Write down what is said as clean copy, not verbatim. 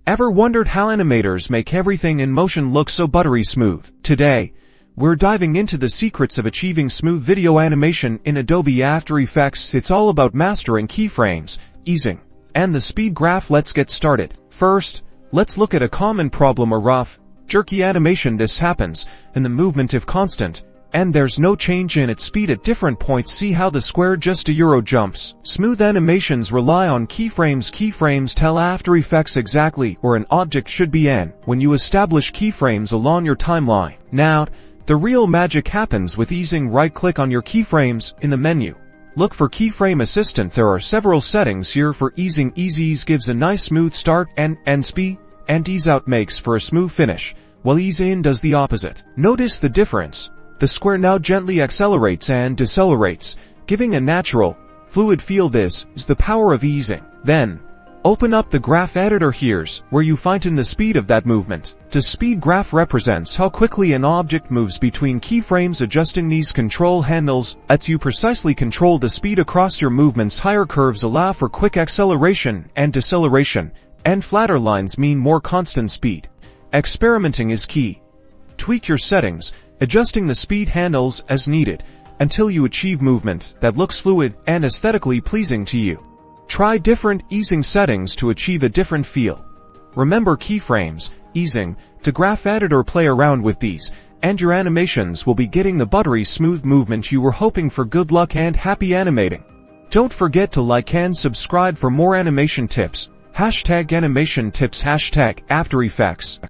Ever wondered how animators make everything in motion look so buttery smooth? Today, we're diving into the secrets of achieving smooth video animation in Adobe After Effects. It's all about mastering keyframes, easing, and the speed graph. Let's get started. First, let's look at a common problem: a rough, jerky animation. This happens, and the movement is constant, and there's no change in its speed at different points. See how the square just a euro jumps. Smooth animations rely on keyframes. Keyframes tell After Effects exactly where an object should be in when you establish keyframes along your timeline. Now, the real magic happens with easing. Right-click on your keyframes in the menu. Look for Keyframe Assistant. There are several settings here for easing. Ease gives a nice smooth start and speed, and ease out makes for a smooth finish, while ease in does the opposite. Notice the difference. The square now gently accelerates and decelerates, giving a natural, fluid feel. This is the power of easing. Then, open up the graph editor. Here's where you find the speed of that movement. The speed graph represents how quickly an object moves between keyframes. Adjusting these control handles lets you precisely control the speed across your movements. Higher curves allow for quick acceleration and deceleration, and flatter lines mean more constant speed. Experimenting is key. Tweak your settings, adjusting the speed handles as needed, until you achieve movement that looks fluid and aesthetically pleasing to you. Try different easing settings to achieve a different feel. Remember keyframes, easing, to graph editor. Play around with these, and your animations will be getting the buttery smooth movement you were hoping for. Good luck and happy animating. Don't forget to like and subscribe for more animation tips. #animation tips #After Effects.